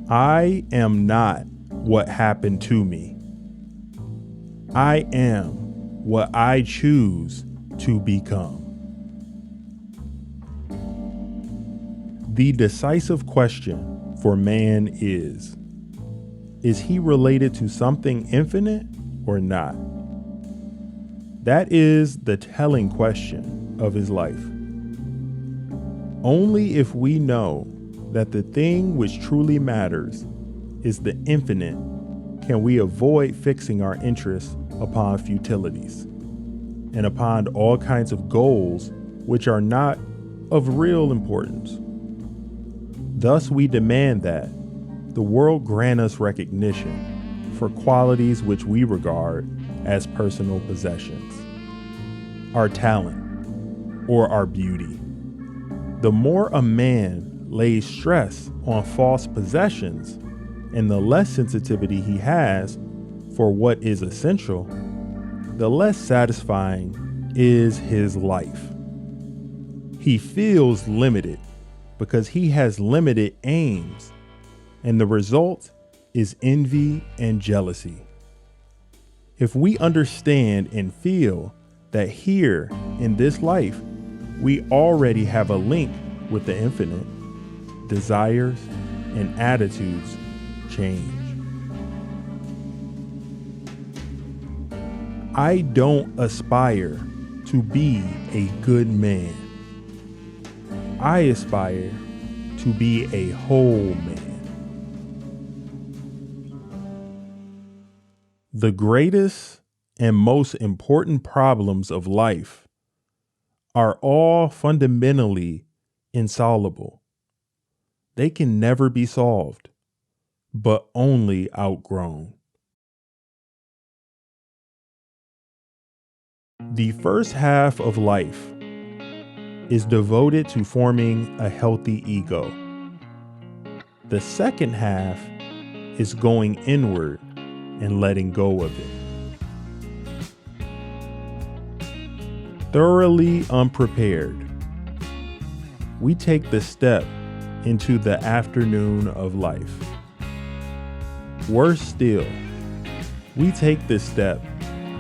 I am not what happened to me. I am what I choose to become. The decisive question for man is he related to something infinite or not? That is the telling question of his life. Only if we know that the thing which truly matters is the infinite can we avoid fixing our interest upon futilities and upon all kinds of goals which are not of real importance. Thus we demand that the world grant us recognition for qualities which we regard as personal possessions, our talent or our beauty. The more a man lays stress on false possessions and the less sensitivity he has for what is essential, the less satisfying is his life. He feels limited because he has limited aims, and the result is envy and jealousy. If we understand and feel that here in this life, we already have a link with the infinite, desires and attitudes change. I don't aspire to be a good man. I aspire to be a whole man. The greatest and most important problems of life are all fundamentally insoluble. They can never be solved, but only outgrown. The first half of life is devoted to forming a healthy ego. The second half is going inward and letting go of it. Thoroughly unprepared, we take the step into the afternoon of life. Worse still, we take this step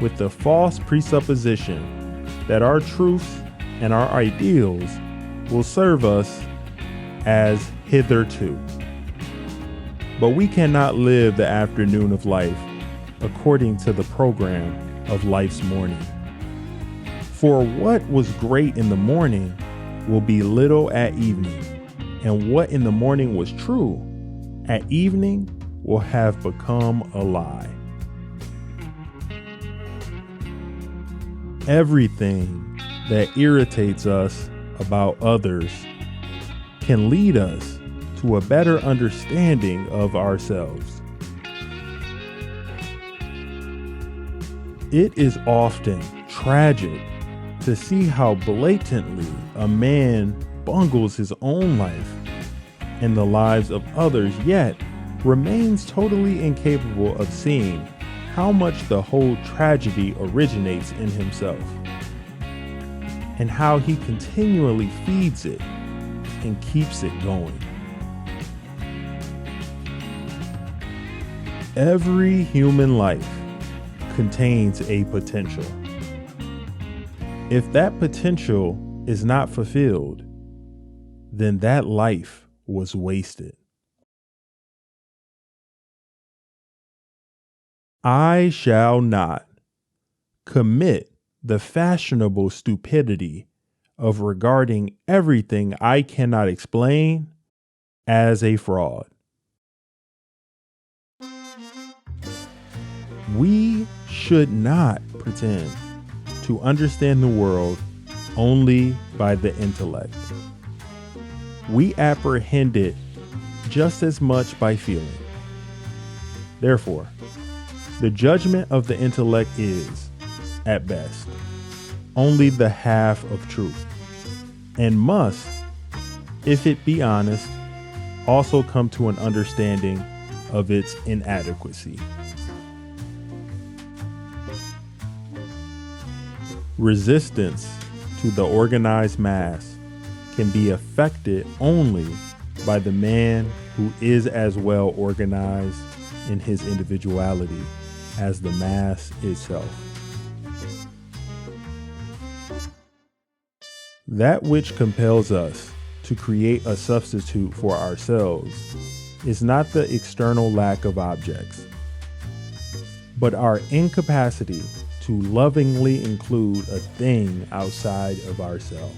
with the false presupposition that our truths and our ideals will serve us as hitherto. But we cannot live the afternoon of life according to the program of life's morning. For what was great in the morning will be little at evening, and what in the morning was true at evening will have become a lie. Everything that irritates us about others can lead us to a better understanding of ourselves. It is often tragic to see how blatantly a man bungles his own life and the lives of others, yet remains totally incapable of seeing how much the whole tragedy originates in himself, and how he continually feeds it and keeps it going. Every human life contains a potential. If that potential is not fulfilled, then that life was wasted. I shall not commit the fashionable stupidity of regarding everything I cannot explain as a fraud. We should not pretend to understand the world only by the intellect. We apprehend it just as much by feeling. Therefore, the judgment of the intellect is, at best, only the half of truth, and must, if it be honest, also come to an understanding of its inadequacy. Resistance to the organized mass can be effected only by the man who is as well organized in his individuality as the mass itself. That which compels us to create a substitute for ourselves is not the external lack of objects, but our incapacity to lovingly include a thing outside of ourselves.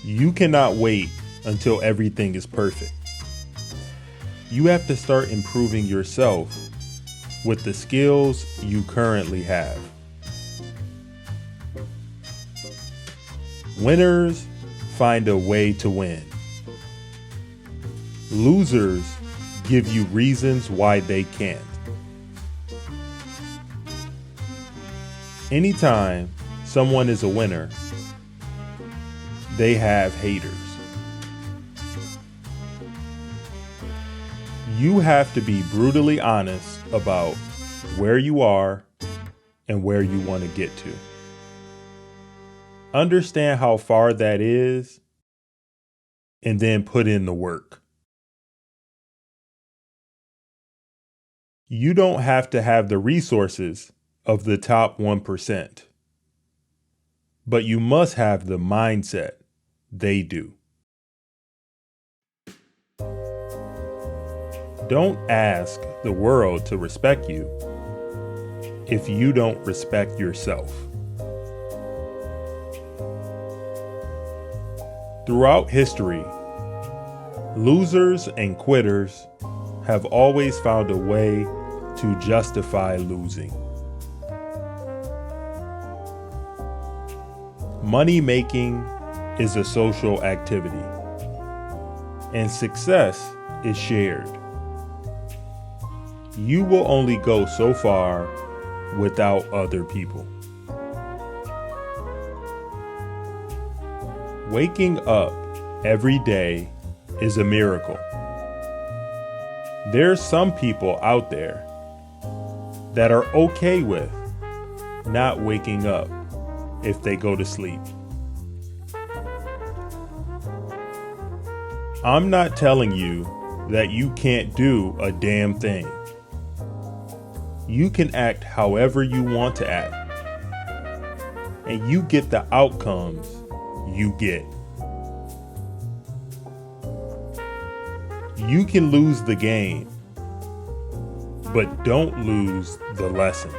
You cannot wait until everything is perfect. You have to start improving yourself with the skills you currently have. Winners find a way to win. Losers give you reasons why they can't. Anytime someone is a winner, they have haters. You have to be brutally honest about where you are and where you want to get to. Understand how far that is, and then put in the work. You don't have to have the resources of the top 1%, but you must have the mindset they do. Don't ask the world to respect you if you don't respect yourself. Throughout history, losers and quitters have always found a way to justify losing. Money making is a social activity, and success is shared. You will only go so far without other people. Waking up every day is a miracle. There's some people out there that are okay with not waking up if they go to sleep. I'm not telling you that you can't do a damn thing. You can act however you want to act, and you get the outcomes you get. You can lose the game, but don't lose the lesson.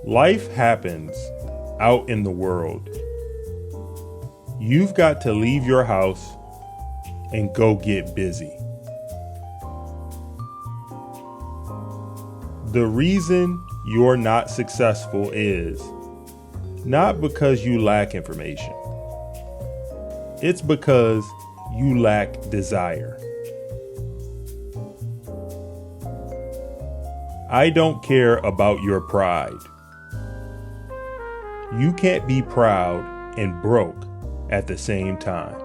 Life happens out in the world. You've got to leave your house and go get busy. The reason you're not successful is not because you lack information. It's because you lack desire. I don't care about your pride. You can't be proud and broke at the same time.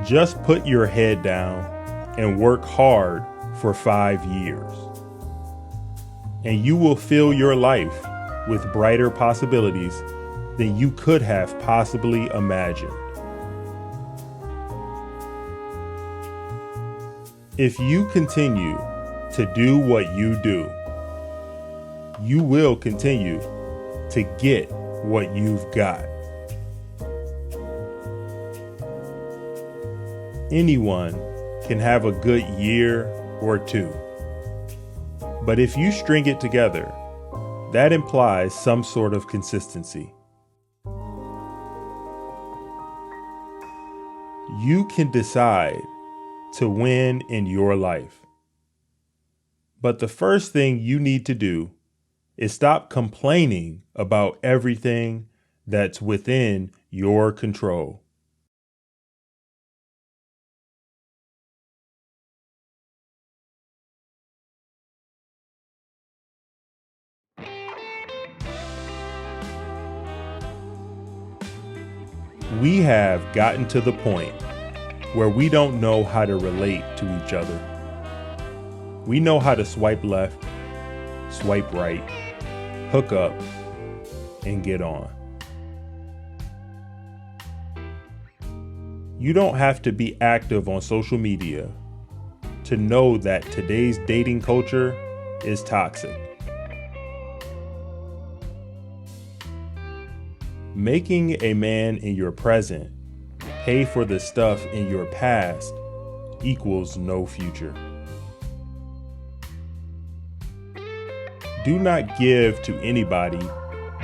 Just put your head down and work hard for 5 years, and you will fill your life with brighter possibilities than you could have possibly imagined. If you continue to do what you do, you will continue to get what you've got. Anyone can have a good year or two, but if you string it together, that implies some sort of consistency. You can decide to win in your life, but the first thing you need to do is stop complaining about everything that's within your control. We have gotten to the point where we don't know how to relate to each other. We know how to swipe left swipe right, hook up, and get on. You don't have to be active on social media to know that today's dating culture is toxic. Making a man in your present pay for the stuff in your past equals no future. Do not give to anybody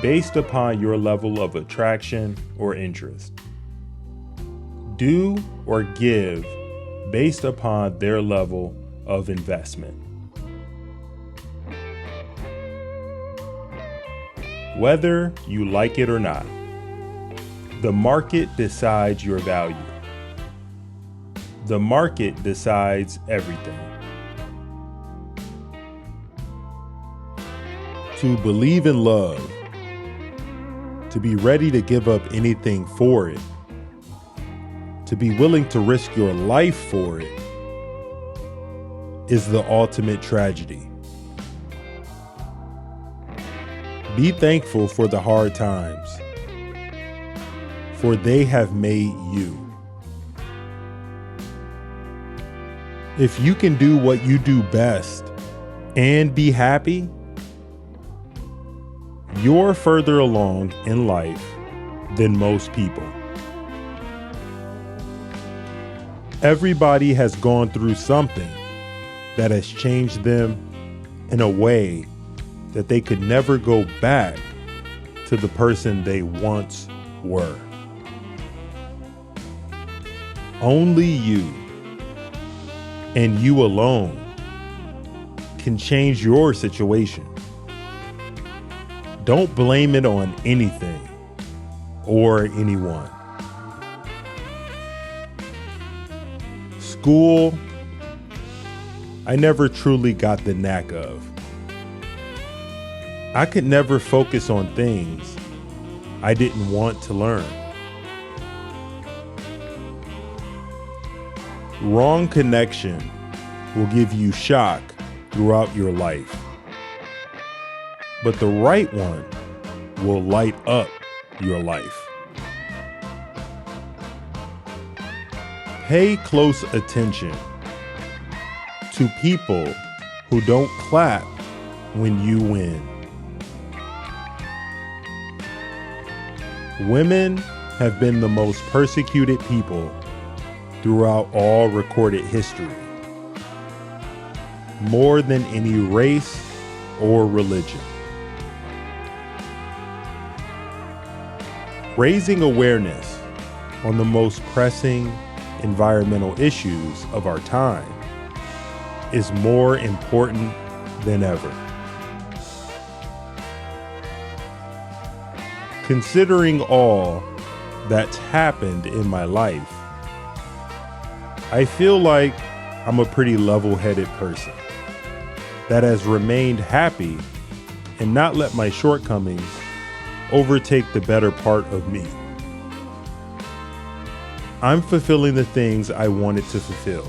based upon your level of attraction or interest. Do or give based upon their level of investment. Whether you like it or not, the market decides your value. The market decides everything. To believe in love, to be ready to give up anything for it, to be willing to risk your life for it, is the ultimate tragedy. Be thankful for the hard times, for they have made you. If you can do what you do best and be happy, you're further along in life than most people. Everybody has gone through something that has changed them in a way that they could never go back to the person they once were. Only you, and you alone, can change your situation. Don't blame it on anything or anyone. School, I never truly got the knack of. I could never focus on things I didn't want to learn. Wrong connection will give you shock throughout your life, but the right one will light up your life. Pay close attention to people who don't clap when you win. Women have been the most persecuted people throughout all recorded history, more than any race or religion. Raising awareness on the most pressing environmental issues of our time is more important than ever. Considering all that's happened in my life, I feel like I'm a pretty level-headed person that has remained happy and not let my shortcomings overtake the better part of me. I'm fulfilling the things I wanted to fulfill,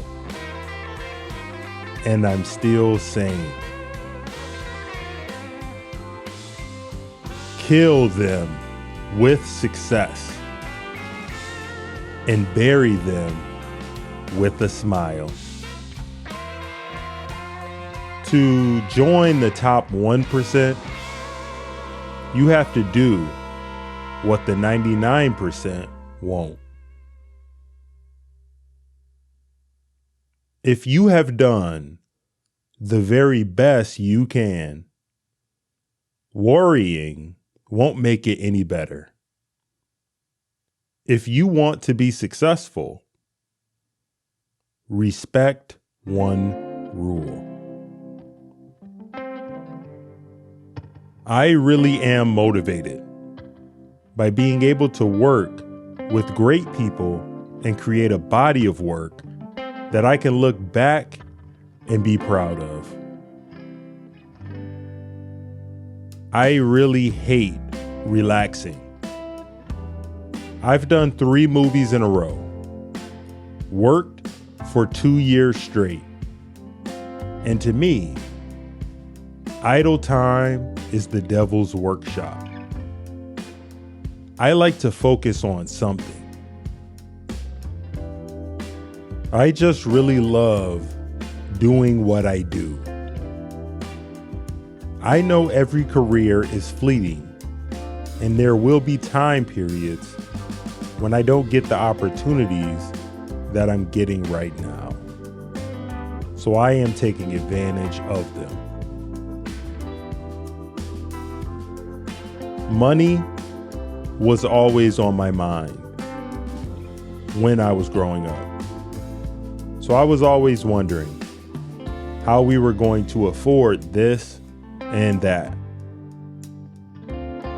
and I'm still sane. Kill them with success and bury them with a smile. To join the top 1%, you have to do what the 99% won't. If you have done the very best you can, worrying won't make it any better. If you want to be successful, respect one rule. I really am motivated by being able to work with great people and create a body of work that I can look back and be proud of. I really hate relaxing. I've done 3 movies in a row, worked for 2 years straight, and to me, Idle time is the devil's workshop. I like to focus on something. I just really love doing what I do. I know every career is fleeting, and there will be time periods when I don't get the opportunities that I'm getting right now. So I am taking advantage of them. Money was always on my mind when I was growing up. So I was always wondering how we were going to afford this and that.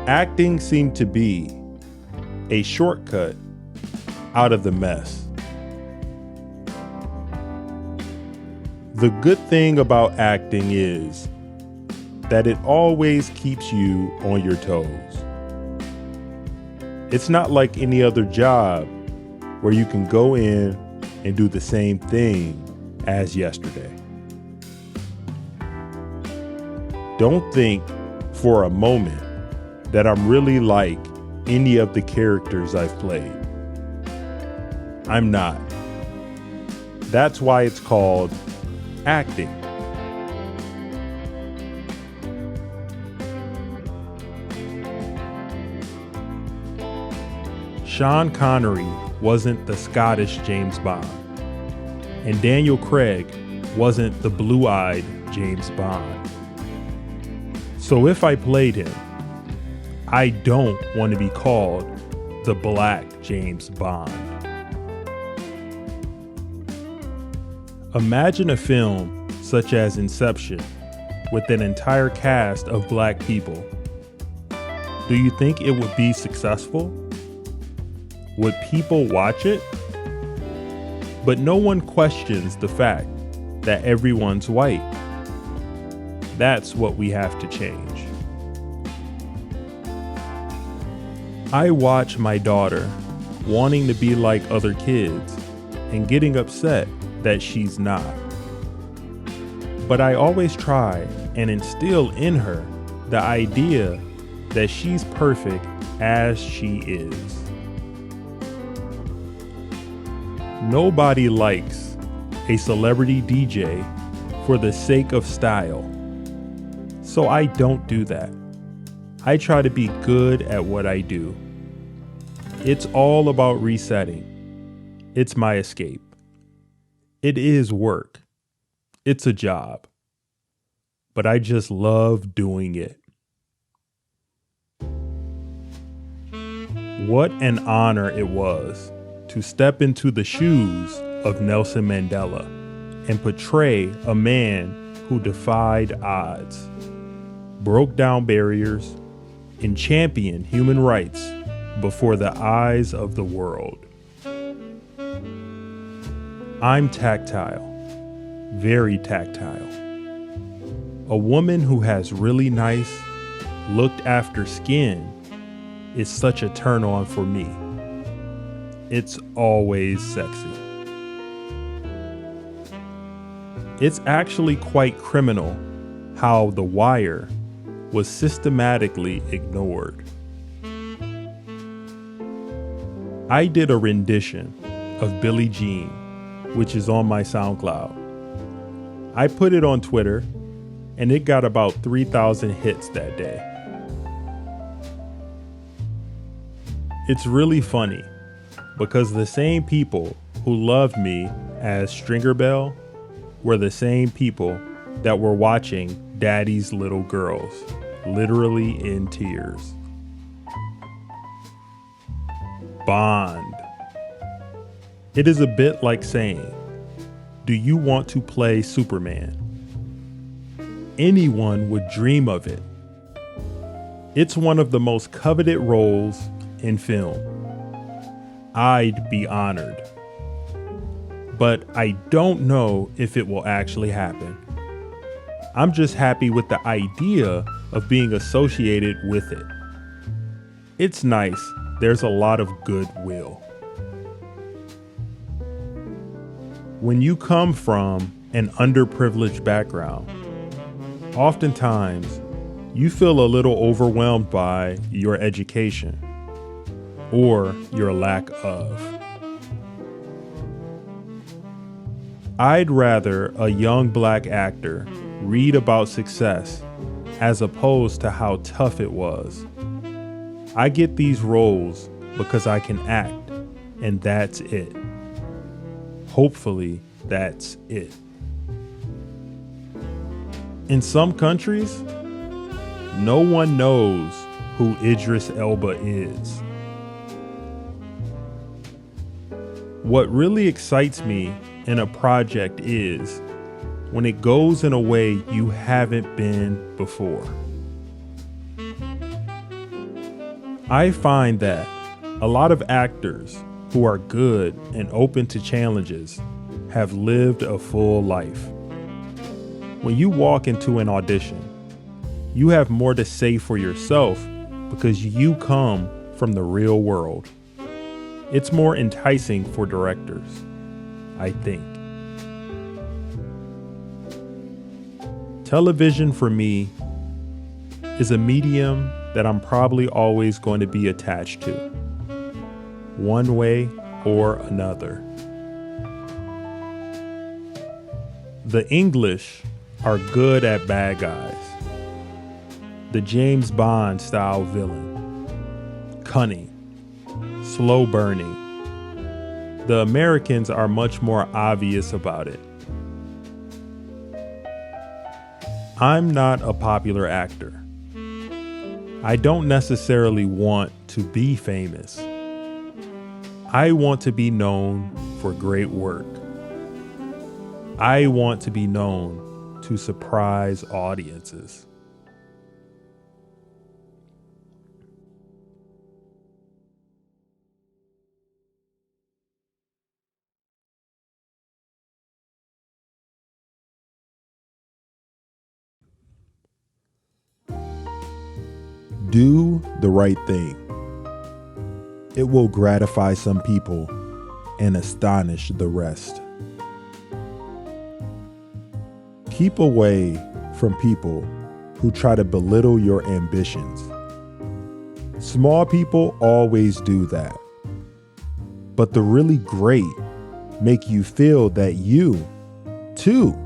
Acting seemed to be a shortcut out of the mess. The good thing about acting is that it always keeps you on your toes. It's not like any other job where you can go in and do the same thing as yesterday. Don't think for a moment that I'm really like any of the characters I've played. I'm not. That's why it's called acting. Sean Connery wasn't the Scottish James Bond, and Daniel Craig wasn't the blue-eyed James Bond. So if I played him, I don't want to be called the Black James Bond. Imagine a film such as Inception with an entire cast of black people. Do you think it would be successful? Would people watch it? But no one questions the fact that everyone's white. That's what we have to change. I watch my daughter wanting to be like other kids and getting upset that she's not. But I always try and instill in her the idea that she's perfect as she is. Nobody likes a celebrity DJ for the sake of style. So I don't do that. I try to be good at what I do. It's all about resetting. It's my escape. It is work. It's a job. But I just love doing it. What an honor it was to step into the shoes of Nelson Mandela and portray a man who defied odds, broke down barriers, and championed human rights before the eyes of the world. I'm tactile, very tactile. A woman who has really nice, looked after skin is such a turn on for me. It's always sexy. It's actually quite criminal how The Wire was systematically ignored. I did a rendition of Billie Jean, which is on my SoundCloud. I put it on Twitter, and it got about 3,000 hits that day. It's really funny because the same people who loved me as Stringer Bell were the same people that were watching Daddy's Little Girls, literally in tears. Bond. It is a bit like saying, do you want to play Superman? Anyone would dream of it. It's one of the most coveted roles in film. I'd be honored. But I don't know if it will actually happen. I'm just happy with the idea of being associated with it. It's nice. There's a lot of goodwill. When you come from an underprivileged background, Oftentimes, you feel a little overwhelmed by your education or your lack of. I'd rather a young black actor read about success as opposed to how tough it was. I get these roles because I can act, and that's it. Hopefully, that's it. In some countries, no one knows who Idris Elba is. What really excites me in a project is when it goes in a way you haven't been before. I find that a lot of actors who are good and open to challenges have lived a full life. When you walk into an audition, you have more to say for yourself because you come from the real world. It's more enticing for directors, I think. Television for me is a medium that I'm probably always going to be attached to, one way or another. The English are good at bad guys. The James Bond style villain. Cunning. Slow burning. The Americans are much more obvious about it. I'm not a popular actor. I don't necessarily want to be famous. I want to be known for great work. I want to be known to surprise audiences. Do the right thing. It will gratify some people and astonish the rest. Keep away from people who try to belittle your ambitions. Small people always do that. But the really great make you feel that you, too,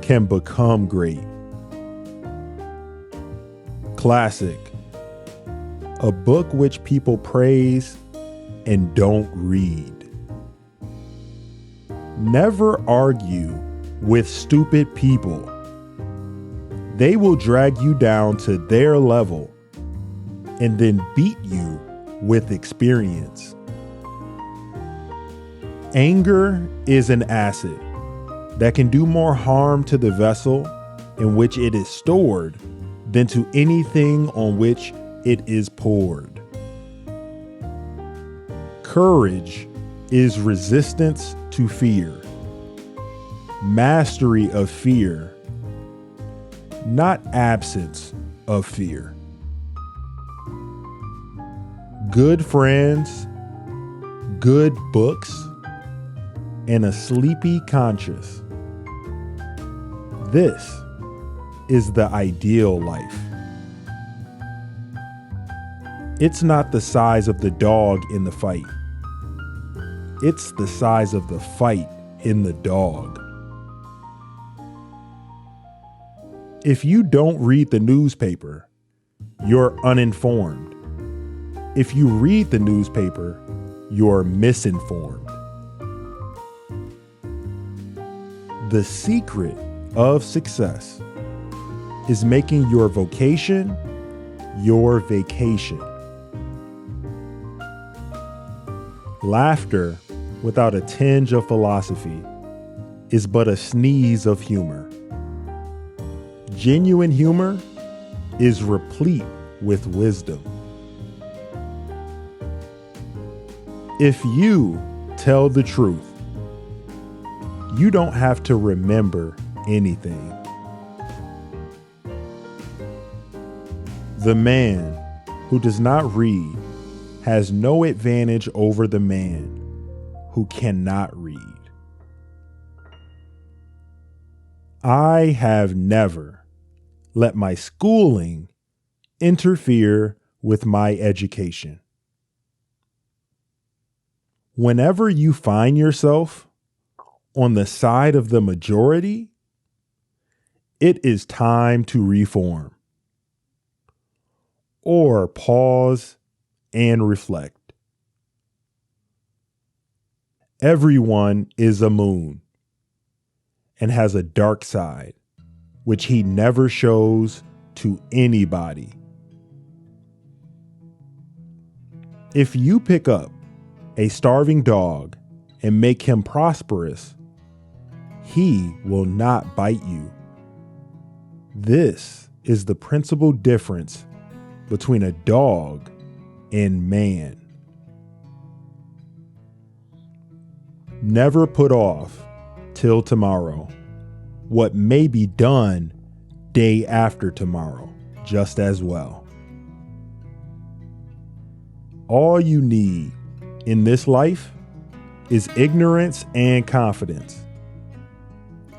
can become great. Classic. A book which people praise and don't read. Never argue with stupid people. They will drag you down to their level and then beat you with experience. Anger is an acid that can do more harm to the vessel in which it is stored than to anything on which it is poured. Courage is resistance to fear. Mastery of fear, not absence of fear. Good friends, good books, and a sleepy conscience. This is the ideal life. It's not the size of the dog in the fight. It's the size of the fight in the dog. If you don't read the newspaper, you're uninformed. If you read the newspaper, you're misinformed. The secret of success is making your vocation your vacation. Laughter without a tinge of philosophy is but a sneeze of humor. Genuine humor is replete with wisdom. If you tell the truth, you don't have to remember anything. The man who does not read has no advantage over the man who cannot read. I have never let my schooling interfere with my education. Whenever you find yourself on the side of the majority, it is time to reform. Or pause and reflect. Everyone is a moon and has a dark side, which he never shows to anybody. If you pick up a starving dog and make him prosperous, he will not bite you. This is the principal difference between a dog and man. Never put off till tomorrow what may be done day after tomorrow just as well. All you need in this life is ignorance and confidence.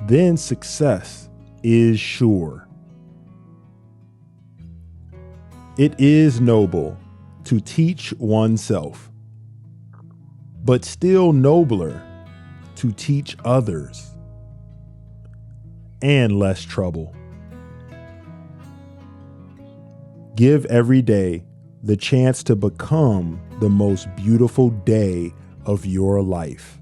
Then success is sure. It is noble to teach oneself, but still nobler to teach others, and less trouble. Give every day the chance to become the most beautiful day of your life.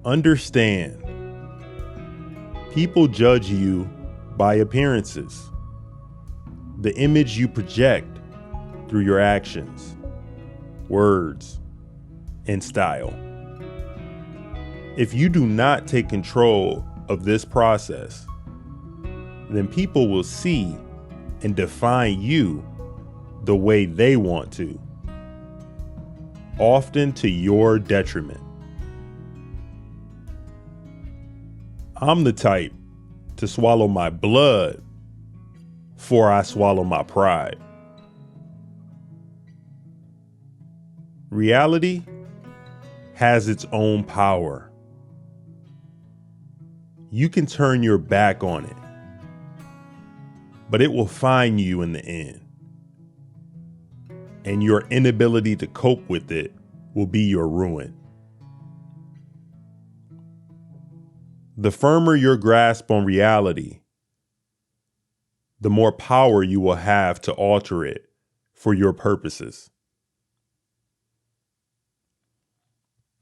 Understand, people judge you by appearances, the image you project through your actions, words, and style. If you do not take control of this process, then people will see and define you the way they want to, often to your detriment. I'm the type to swallow my blood before I swallow my pride. Reality has its own power. You can turn your back on it, but it will find you in the end. And your inability to cope with it will be your ruin. The firmer your grasp on reality, the more power you will have to alter it for your purposes.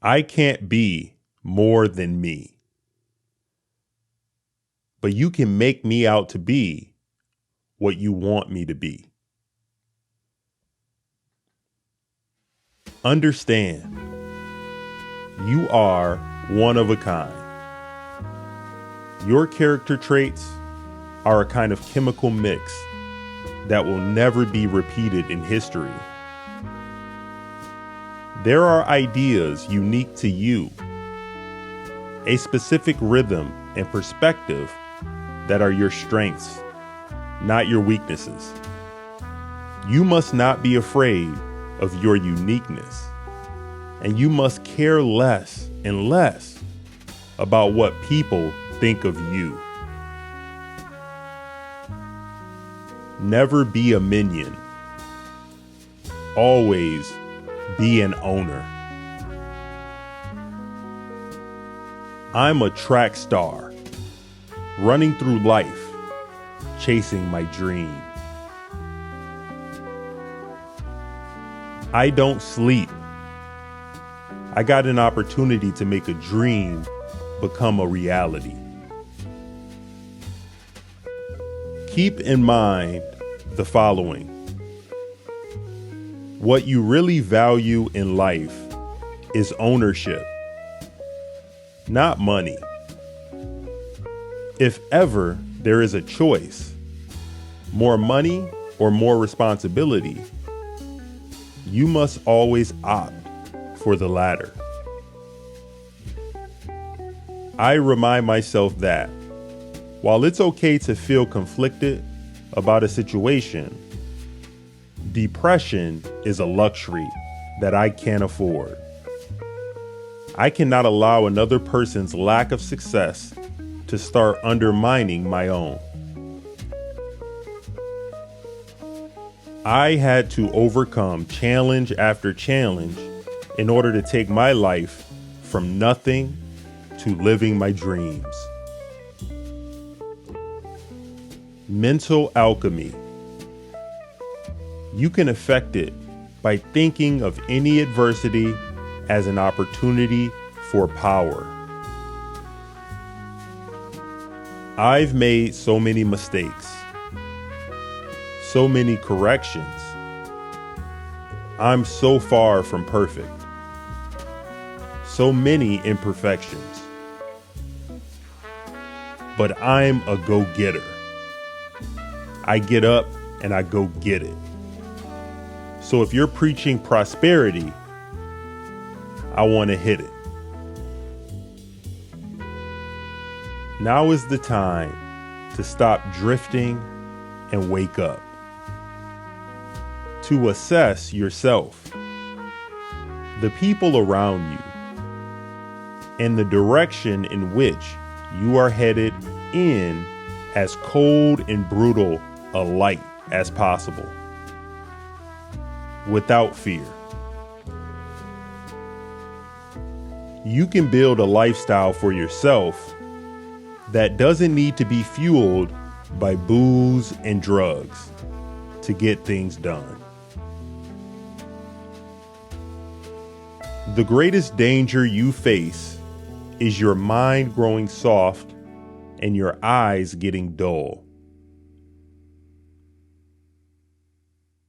I can't be more than me, but you can make me out to be what you want me to be. Understand, you are one of a kind. Your character traits are a kind of chemical mix that will never be repeated in history. There are ideas unique to you, a specific rhythm and perspective that are your strengths, not your weaknesses. You must not be afraid of your uniqueness, and you must care less and less about what people think of you. Never be a minion. Always be an owner. I'm a track star, running through life, chasing my dream. I don't sleep. I got an opportunity to make a dream become a reality. Keep in mind the following. What you really value in life is ownership, not money. If ever there is a choice, more money or more responsibility, you must always opt for the latter. I remind myself that while it's okay to feel conflicted about a situation, depression is a luxury that I can't afford. I cannot allow another person's lack of success to start undermining my own. I had to overcome challenge after challenge in order to take my life from nothing to living my dreams. Mental alchemy. You can affect it by thinking of any adversity as an opportunity for power. I've made so many mistakes, so many corrections. I'm so far from perfect. So many imperfections. But I'm a go-getter. I get up and I go get it. So if you're preaching prosperity, I want to hit it. Now is the time to stop drifting and wake up. To assess yourself, the people around you, and the direction in which you are headed in as cold and brutal a light as possible, without fear. You can build a lifestyle for yourself that doesn't need to be fueled by booze and drugs to get things done. The greatest danger you face is your mind growing soft and your eyes getting dull.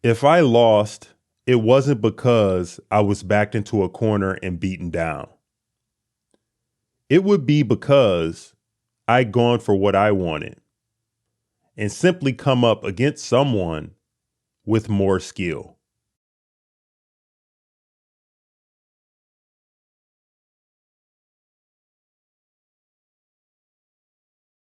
If I lost, it wasn't because I was backed into a corner and beaten down. It would be because I'd gone for what I wanted and simply come up against someone with more skill.